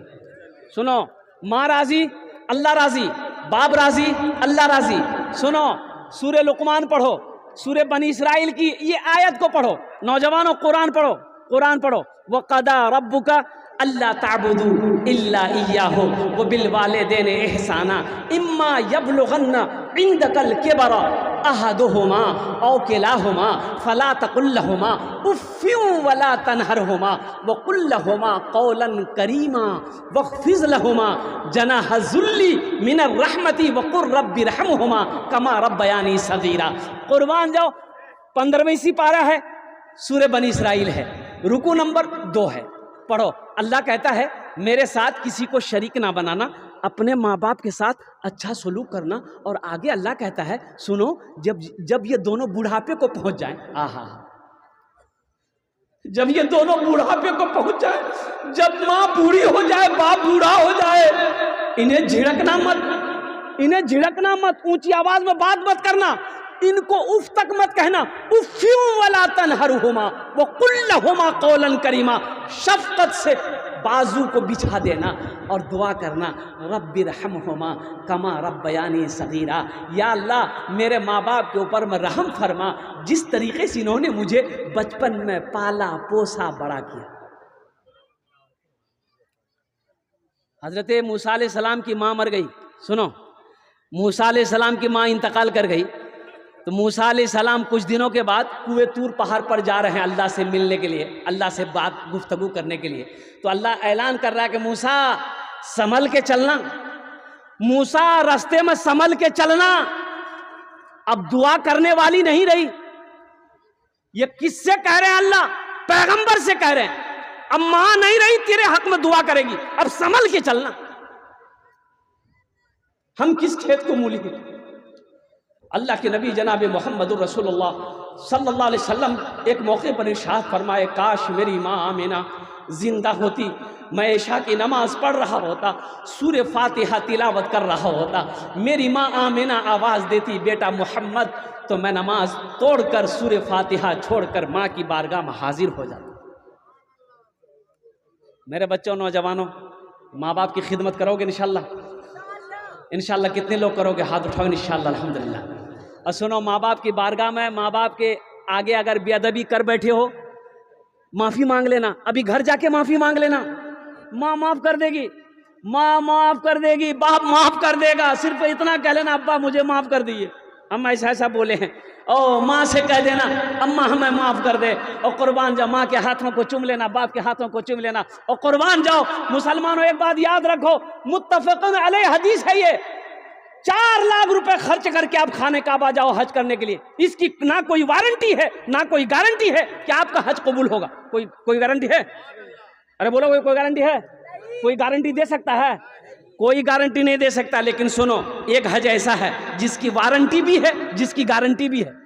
सुनो, माँ राजी अल्लाह राजी, बाप राजी अल्लाह राजी। सुनो, सूरह लुकमान पढ़ो, सूरह बनी इसराइल की ये आयत को पढ़ो। नौजवानों कुरान पढ़ो, कुरान पढ़ो। वक़दा रब्बुका अल्ला ताबुदू इल्ला इय्याहु व बिल वालिदैनि इहसाना इम्मा यबलुगन्ना इंदकल किबरा अहदुहुमा औ किलाहुमा फला तकुल लहुमा उफ़्फ़िन वला तनहरहुमा व कुल लहुमा क़ौलन करीमा वख़्फ़िज़ लहुमा जनाह ज़ुल्ली मिनर रहमति व क़ुर रब्बि रहमहुमा कमा रब्बयानी सग़ीरा। कुर्बान जाओ, 15वीं सिपारा है, सूरह बनी इसराइल है, रुकू नंबर 2 है, पढ़ो। अल्लाह कहता है मेरे साथ किसी को शरीक ना बनाना, अपने माँ बाप के साथ अच्छा सलूक करना। और आगे अल्लाह कहता है सुनो, जब ये दोनों बुढ़ापे को पहुंच जाए, आहा, जब ये दोनों बुढ़ापे को पहुंच जाए, जब माँ बूढ़ी हो जाए, बाप बूढ़ा हो जाए, इन्हें झिड़कना मत, इन्हें झिड़कना मत, ऊंची आवाज में बात मत करना, इनको उफ तक मत कहना। उफ़्फ़िन वला तनहरहुमा व कुल लहुमा क़ौलन करीमा, शफ़क़त से बाजू को बिछा देना और दुआ करना, रब्बि रहमहुमा कमा रब्बयानी सग़ीरा। या अल्लाह मेरे माँ बाप के ऊपर में रहम फरमा, जिस तरीके से इन्होंने मुझे बचपन में पाला पोसा बड़ा किया। हज़रत मूसा अलैहिस्सलाम की माँ मर गई। सुनो, मूसा अलैहिस्सलाम की माँ इंतकाल कर गई, तो मूसा अलैहिस्सलाम कुछ दिनों के बाद कुएं तूर पहाड़ पर जा रहे हैं अल्लाह से मिलने के लिए, अल्लाह से बात गुफ्तगू करने के लिए। तो अल्लाह ऐलान कर रहा है कि मूसा संभल के चलना, मूसा रास्ते में संभल के चलना। अब दुआ करने वाली नहीं रही। ये किससे कह रहे हैं? अल्लाह पैगंबर से कह रहे हैं। अब मां नहीं रही तेरे हक में दुआ करेगी, अब संभल के चलना। हम किस खेत को मूली हैं? अल्लाह के नबी जनाब मोहम्मद रसूलुल्लाह सल्लल्लाहु अलैहि वसल्लम एक मौके पर इरशाद फरमाए, काश मेरी माँ आमिना जिंदा होती, मैं इशा की नमाज पढ़ रहा होता, सूरह फातिहा तिलावत कर रहा होता, मेरी माँ आमिना आवाज़ देती बेटा मोहम्मद, तो मैं नमाज तोड़कर सूरह फातिहा छोड़कर माँ की बारगाह में हाजिर हो जाता। मेरे बच्चों, नौजवानों, माँ बाप की खिदमत करोगे इंशाल्लाह? इंशाल्लाह कितने लोग करोगे? हाथ उठाओगे इंशाल्लाह, अल्हम्दुलिल्लाह। और सुनो, माँ बाप की बारगाह में, माँ बाप के आगे अगर बेअदबी कर बैठे हो, माफ़ी मांग लेना। अभी घर जाके माफ़ी मांग लेना, माँ माफ़ कर देगी, माँ माफ़ कर देगी, बाप माफ़ कर देगा। सिर्फ इतना कह लेना, अब्बा मुझे माफ़ कर दीजिए, हम ऐसा बोले हैं। ओ माँ से कह देना, अम्मा हमें माफ़ कर दे। और कुर्बान जाओ, माँ के हाथों को चूम लेना, बाप के हाथों को चूम लेना और कुर्बान जाओ। मुसलमानों, एक बात याद रखो, मुत्तफ़क़ुन अलैह हदीस है ये, 4 लाख रुपए खर्च करके आप खाने काबा जाओ हज करने के लिए, इसकी ना कोई वारंटी है ना कोई गारंटी है कि आपका हज कबूल होगा। कोई गारंटी है? अरे बोलो, कोई गारंटी है? कोई गारंटी दे सकता है? कोई गारंटी नहीं दे सकता। लेकिन सुनो, एक हज ऐसा है जिसकी वारंटी भी है, जिसकी गारंटी भी है।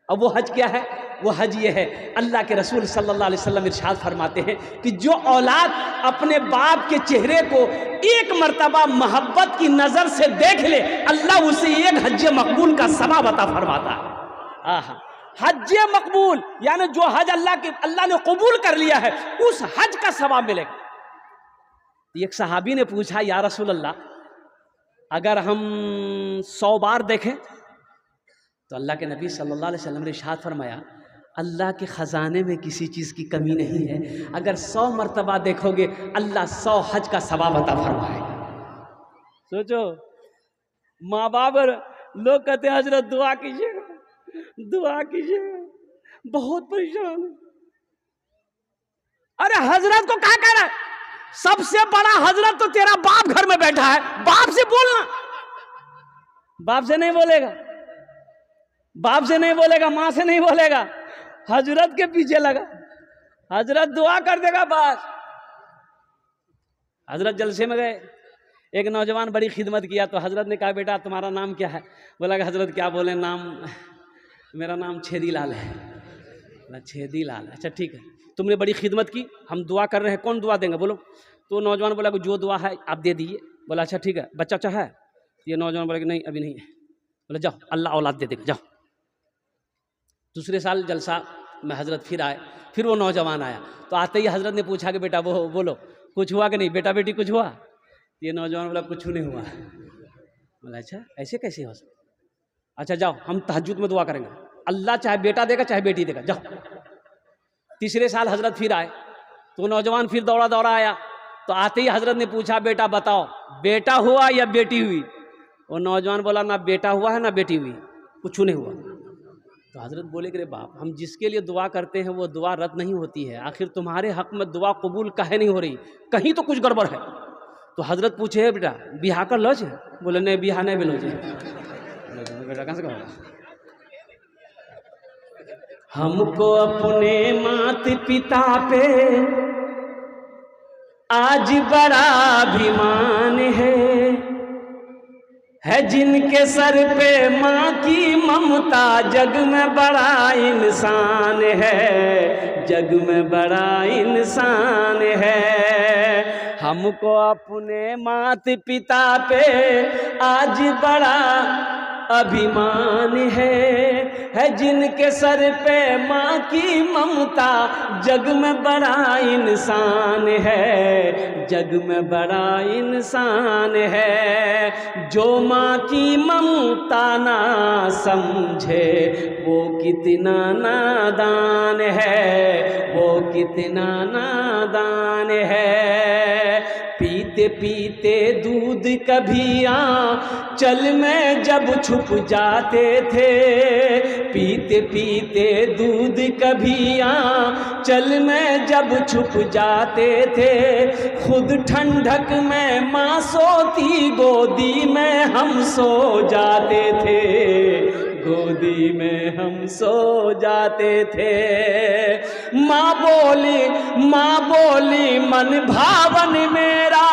अब वो हज क्या है? वो हज ये है, अल्लाह के रसूल सल्लल्लाहु अलैहि वसल्लम इरशाद फरमाते हैं कि जो औलाद अपने बाप के चेहरे को एक मर्तबा मोहब्बत की नज़र से देख ले, अल्लाह उसे एक हज मकबूल का सवाब अता फरमाता है। आहा, हज मकबूल यानी जो हज अल्लाह ने कबूल कर लिया है, उस हज का सवाब मिलेगा। एक सहाबी ने पूछा, या रसूल अल्लाह, अगर हम 100 बार देखें तो अल्लाह के नबी सल्लल्लाहु अलैहि वसल्लम ने इरशाद फरमाया, अल्लाह के ख़जाने में किसी चीज़ की कमी नहीं है। अगर 100 मरतबा देखोगे अल्लाह 100 हज का सवाब अता फरमाएगा। सोचो, माँ बाप लोग कहते हैं हजरत दुआ कीजिएगा, दुआ कीजिएगा, बहुत परेशान है। अरे हजरत को क्या कह रहा है? सबसे बड़ा हजरत तो तेरा बाप घर में बैठा है, बाप से बोलना। बाप से नहीं बोलेगा, बाप से नहीं बोलेगा, माँ से नहीं बोलेगा, हजरत के पीछे लगा, हजरत दुआ कर देगा बस। हजरत जलसे में गए, एक नौजवान बड़ी खिदमत किया तो हजरत ने कहा, बेटा तुम्हारा नाम क्या है? बोला कि हजरत क्या बोले, नाम मेरा नाम छेदी लाल है। बोला छेदी लाल, अच्छा ठीक है, तुमने बड़ी खिदमत की, हम दुआ कर रहे हैं, कौन दुआ देंगे बोलो। तो नौजवान बोला कि जो दुआ है आप दे दीजिए। बोला अच्छा ठीक है, बच्चा अच्छा है? ये नौजवान बोला कि नहीं अभी नहीं है। बोला जाओ अल्लाह औलाद दे देगा, जाओ। दूसरे साल जलसा में हजरत फिर आए, फिर वो नौजवान आया तो आते ही हजरत ने पूछा कि बेटा वो बोलो कुछ हुआ कि नहीं, बेटा बेटी कुछ हुआ? ये नौजवान बोला कुछ नहीं हुआ। बोला अच्छा ऐसे कैसे हो सकता? अच्छा जाओ हम तहज्जुद में दुआ करेंगे, अल्लाह चाहे बेटा देगा चाहे बेटी देगा, जाओ। तीसरे साल हजरत फिर आए तो नौजवान फिर दौड़ा दौड़ा आया तो आते ही हजरत ने पूछा बेटा बताओ बेटा हुआ या बेटी हुई? वो नौजवान बोला ना बेटा हुआ है ना बेटी हुई, कुछ नहीं हुआ। तो हजरत बोले कि रे बाप, हम जिसके लिए दुआ करते हैं वो दुआ रद्द नहीं होती है, आखिर तुम्हारे हक में दुआ कबूल काहे नहीं हो रही, कहीं तो कुछ गड़बड़ है। तो हजरत पूछे बेटा बिहा कर लो? बोले नहीं बिहा नहीं बिलो जी। बेटा कहाँ से कहोगा? हमको अपने माता पिता पे आज बड़ा अभिमान है जिनके सर पे माँ की ममता, जग में बड़ा इंसान है, जग में बड़ा इंसान है। हमको अपने माता पिता पे आज बड़ा अभिमान है जिनके सर पे माँ की ममता, जग में बड़ा इंसान है, जग में बड़ा इंसान है। जो माँ की ममता ना समझे वो कितना नादान है, वो कितना नादान है। पीते पीते दूध कभी आंचल में जब छुप जाते थे, पीते पीते दूध कभी आंचल में जब छुप जाते थे, खुद ठंडक में माँ सोती गोदी में हम सो जाते थे, गोदी में हम सो जाते थे। माँ बोली मन भावन मेरा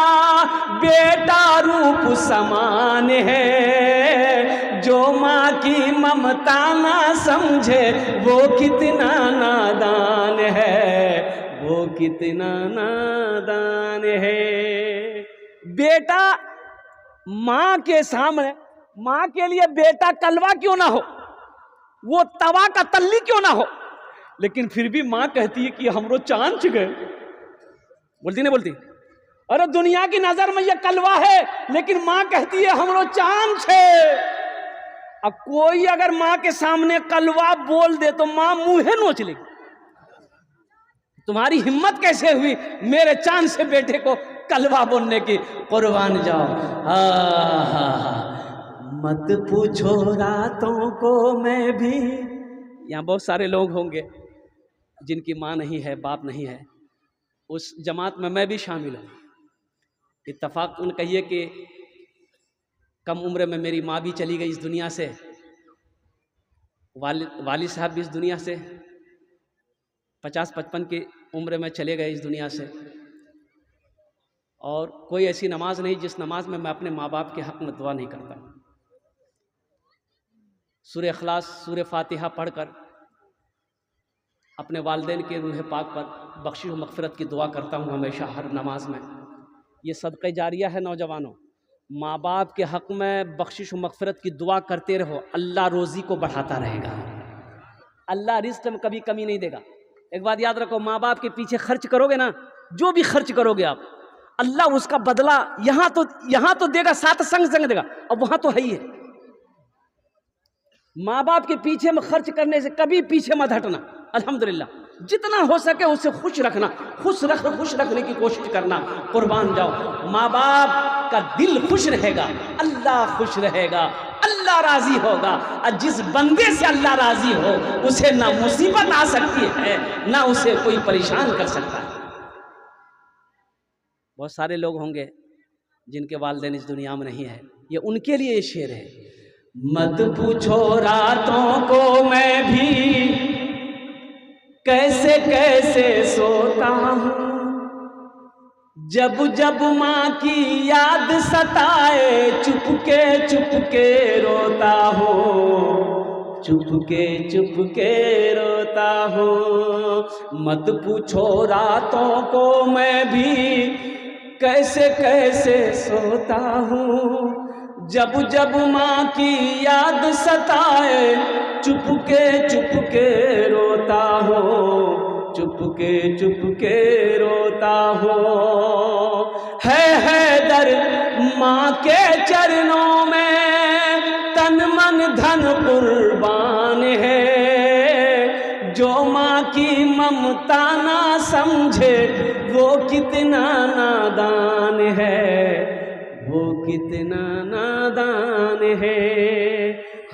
बेटा रूप समान है, जो माँ की ममता ना समझे वो कितना नादान है, वो कितना नादान है। बेटा माँ के सामने, माँ के लिए बेटा कलवा क्यों ना हो, वो तवा का तल्ली क्यों ना हो, लेकिन फिर भी माँ कहती है कि हमरो चांद गए। बोलती नहीं बोलती? अरे दुनिया की नजर में ये कलवा है, लेकिन माँ कहती है हमरो चांद छे। अब कोई अगर माँ के सामने कलवा बोल दे तो माँ मुंहे नोच लेगी। तुम्हारी हिम्मत कैसे हुई मेरे चांद से बेटे को कलवा बोलने की? कुर्बान जाओ। मत पूछो रातों को मैं भी, यहाँ बहुत सारे लोग होंगे जिनकी माँ नहीं है बाप नहीं है, उस जमात में मैं भी शामिल हूँ। इत्तफाक़न कहिए कि कम उम्र में मेरी माँ भी चली गई इस दुनिया से, वालिद साहब भी इस दुनिया से 50-55 की उम्र में चले गए इस दुनिया से। और कोई ऐसी नमाज नहीं जिस नमाज में मैं अपने माँ बाप के हक़ में दुआ नहीं करता। सूरह इखलास, सूरह फातिहा पढ़कर अपने वालिदैन के रूह पाक पर बख्शिश व मग़फ़िरत की दुआ करता हूँ हमेशा हर नमाज में। ये सदक़े जारिया है। नौजवानों, माँ बाप के हक़ में बख्शिश व मग़फ़िरत की दुआ करते रहो, अल्लाह रोज़ी को बढ़ाता रहेगा, अल्लाह रिज़्क़ में कभी कमी नहीं देगा। एक बात याद रखो, माँ बाप के पीछे खर्च करोगे ना, जो भी खर्च करोगे आप, अल्लाह उसका बदला यहाँ तो देगा, साथ संग देगा, और वहाँ तो है ही है। माँ बाप के पीछे में खर्च करने से कभी पीछे मत हटना। अल्हम्दुलिल्लाह जितना हो सके उसे खुश रखना, खुश रखने की कोशिश करना, कुर्बान जाओ। माँ बाप का दिल खुश रहेगा, अल्लाह खुश रहेगा, अल्लाह राजी होगा। और जिस बंदे से अल्लाह राजी हो उसे ना मुसीबत आ सकती है ना उसे कोई परेशान कर सकता है। बहुत सारे लोग होंगे जिनके वालिदैन इस दुनिया में नहीं है, ये उनके लिए ये शेर है। मत पूछो रातों को मैं भी कैसे कैसे सोता हूँ, जब जब माँ की याद सताए चुपके रोता हूँ, चुपके रोता हूँ। मत पूछो रातों को मैं भी कैसे कैसे सोता हूँ, जब जब माँ की याद सताए चुपके रोता हूँ, चुपके रोता हूँ। है दर माँ के चरणों में तन मन धन कुर्बान है, जो माँ की ममता ना समझे वो कितना नादान है, वो कितना नादान है।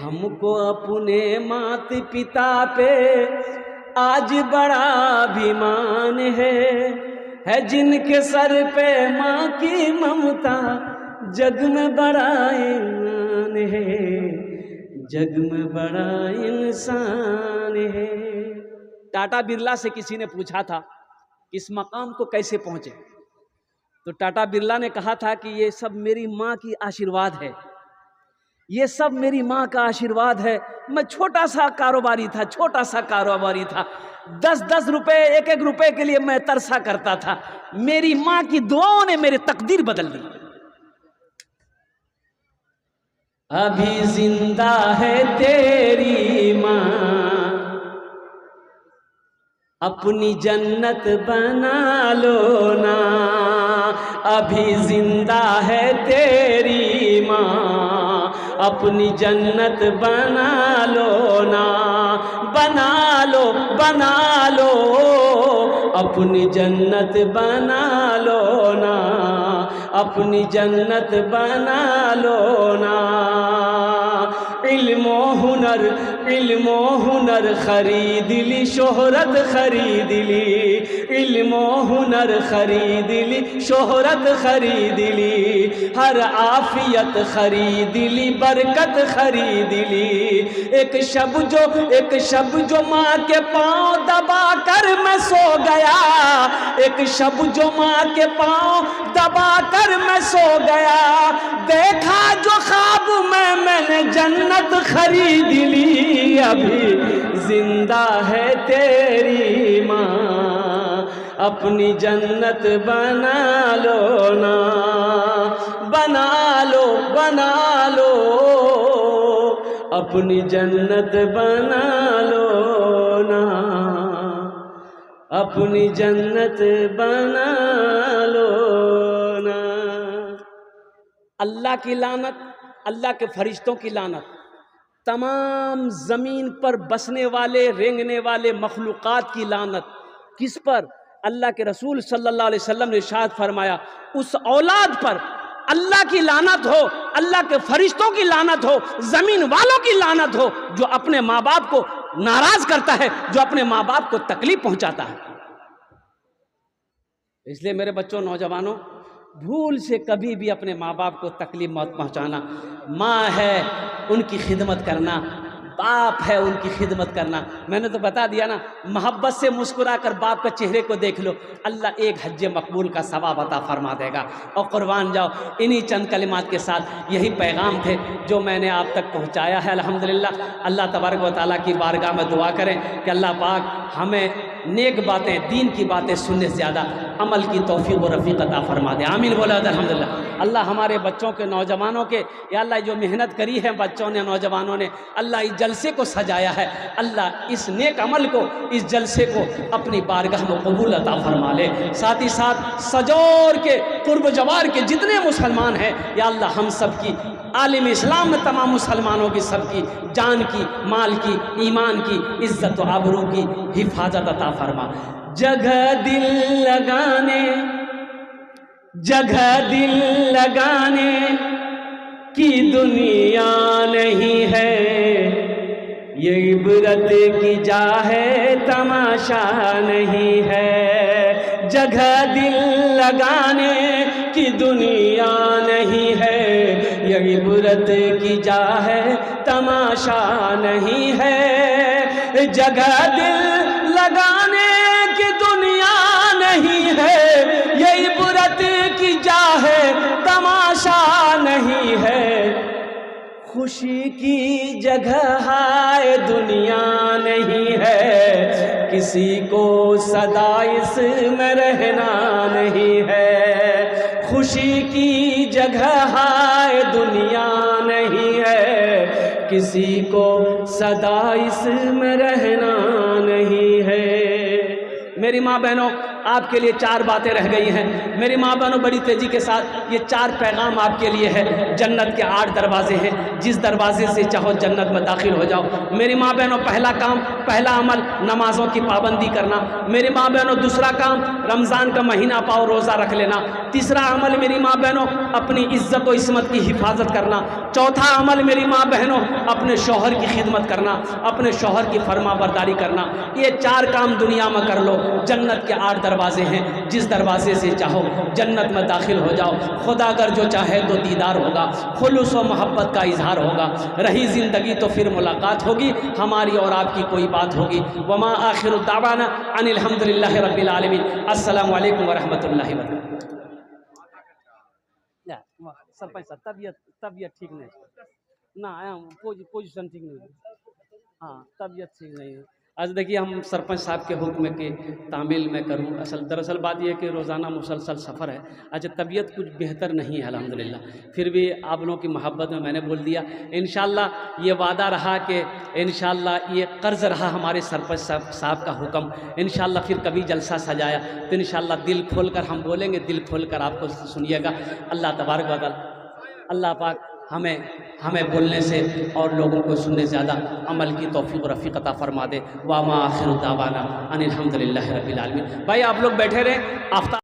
हमको अपने माता पिता पे आज बड़ा अभिमान है जिनके सर पे माँ की ममता जग में बड़ा ईमान है, जग में बड़ा इंसान है। टाटा बिरला से किसी ने पूछा था इस मकाम को कैसे पहुँचे, तो टाटा बिरला ने कहा था कि ये सब मेरी माँ की आशीर्वाद है, ये सब मेरी माँ का आशीर्वाद है। मैं छोटा सा कारोबारी था, 10-10 रुपए 1-1 रुपए के लिए मैं तरसा करता था, मेरी माँ की दुआओं ने मेरी तकदीर बदल दी। अभी जिंदा है तेरी माँ अपनी जन्नत बना लो ना, अभी जिंदा है तेरी माँ अपनी जन्नत बना लो ना, बना लो अपनी जन्नत बना लो ना, अपनी जन्नत बना लो ना। इल्मो हुनर खरीद ली, शोहरत खरीद ली, इल्मो हुनर खरीद ली, शोहरत खरीद ली, हर आफियत खरीद ली, बरकत खरीद ली। एक शब जो माँ के पाँव दबा कर मैं सो गया, एक शब जो माँ के पाँव दबा कर मैं सो गया, देखा जो ख्वाब में मैंने जन्नत खरीद ली। अभी जिंदा है तेरी माँ अपनी जन्नत बना लो ना, बना लो अपनी जन्नत बना लो ना, अपनी जन्नत बना लो ना। अल्लाह की लानत, अल्लाह के फरिश्तों की लानत, तमाम ज़मीन पर बसने वाले रेंगने वाले मखलूक़ात की लानत किस पर? अल्लाह के रसूल सल्लल्लाहु अलैहि वसल्लम ने इरशाद फरमाया उस औलाद पर अल्लाह की लानत हो, अल्लाह के फरिश्तों की लानत हो, ज़मीन वालों की लानत हो जो अपने माँ बाप को नाराज़ करता है, जो अपने माँ बाप को तकलीफ पहुँचाता है। इसलिए मेरे बच्चों, नौजवानों, भूल से कभी भी अपने माँ बाप को तकलीफ मत पहुँचाना। माँ है उनकी खिदमत करना, बाप है उनकी खिदमत करना। मैंने तो बता दिया ना, मोहब्बत से मुस्कुराकर बाप का चेहरे को देख लो, अल्लाह एक हज्ज मकबूल का सवाब अता फरमा देगा। और कुर्बान जाओ। इन्हीं चंद कलिमात के साथ यही पैगाम थे जो मैंने आप तक पहुँचाया है। अल्हम्दुलिल्लाह। अल्लाह तबारक व तआला की बारगाह में दुआ करें कि अल्लाह पाक हमें नेक बातें, दीन की बातें सुनने से ज़्यादा अमल की तौफीक व रफ़ीक अता फरमा दे। आमीन बोला अल्हम्दुलिल्लाह। अल्लाह हमारे बच्चों के, नौजवानों के, या अल्लाह जो मेहनत करी है बच्चों ने, नौजवानों ने, अल्लाह इस जलसे को सजाया है, अल्लाह इस नेक अमल को, इस जलसे को अपनी बारगाह में कबूल अता फरमा ले। साथ ही साथ सजौर के कुर्ब जवार के जितने मुसलमान हैं, या अल्लाह हम सब की, आलिम इस्लाम में तमाम मुसलमानों की, सबकी जान की, माल की, ईमान की, इज़्ज़त व आबरू की हिफाजत अता फरमा। जगह दिल लगाने, जगह दिल लगाने की दुनिया नहीं है, ये इबरत की जा है, तमाशा नहीं है। जगह दिल लगाने की दुनिया नहीं है, ये इबरत की जा है, तमाशा नहीं है। जगह दिल लगाने की दुनिया नहीं है, ये इबरत की जा है, तमाशा नहीं है। खुशी की जगह है, दुनिया नहीं है, किसी को सदा इसमें रहना नहीं है। खुशी की जगह है, दुनिया नहीं है, किसी को सदा इसमें रहना नहीं है। मेरी माँ बहनों, आपके लिए 4 बातें रह गई हैं। मेरी माँ बहनों, बड़ी तेज़ी के साथ ये 4 पैगाम आपके लिए है। जन्नत के 8 दरवाजे हैं, जिस दरवाजे से चाहो जन्नत में दाखिल हो जाओ। मेरी माँ बहनों, पहला काम, पहला अमल नमाज़ों की पाबंदी करना। मेरी माँ बहनों, दूसरा काम रमज़ान का महीना पाओ, रोज़ा रख लेना। तीसरा अमल मेरी माँ बहनों, अपनी इज़्ज़त व इस्मत की हिफाजत करना। चौथा अमल मेरी माँ बहनों, अपने शौहर की खिदमत करना, अपने शौहर की फरमा बरदारी करना। ये 4 काम दुनिया में कर लो, जन्नत के 8 दरवाजे हैं, जिस दरवाजे से चाहो जन्नत में दाखिल हो जाओ। खुदा अगर जो चाहे तो दीदार होगा, खुलूस व मोहब्बत का इजहार होगा। रही ज़िंदगी तो फिर मुलाकात होगी, हमारी और आपकी कोई बात होगी। वमा आखिरु दावाना अनिल हम्दुलिल्लाहि रब्बिल आलमीन। अस्सलामु अलैकुम व रहमतुल्लाहि व बरकातहू। सरपंच साहब, तबीयत ठीक नहीं ना, पोजीशन ठीक नहीं, हाँ तबीयत ठीक नहीं है। आज देखिए, हम सरपंच साहब के हुक्म के तामील में करूँ। दरअसल बात यह है कि रोज़ाना मुसलसल सफ़र है। अच्छा, तबीयत कुछ बेहतर नहीं है अल्हम्दुलिल्लाह, फिर भी आप लोगों की मोहब्बत में मैंने बोल दिया। इंशाअल्लाह ये वादा रहा कि इंशाअल्लाह ये कर्ज़ रहा हमारे सरपंच साहब का हुक्म। इंशाअल्लाह फिर कभी जलसा सजाया तो इंशाअल्लाह दिल खोल कर हम बोलेंगे, दिल खोल कर आपको सुनिएगा। अल्लाह तबारक व तआला, अल्लाह पाक हमें बोलने से और लोगों को सुनने से ज़्यादा अमल की तौफीक और रफ़ीक अता फरमा दे। वा मा आखिरु दावाना अनिल हम्दुलिल्लाहि रब्बिल आलमीन। भाई आप लोग बैठे रहें। आफ्ताब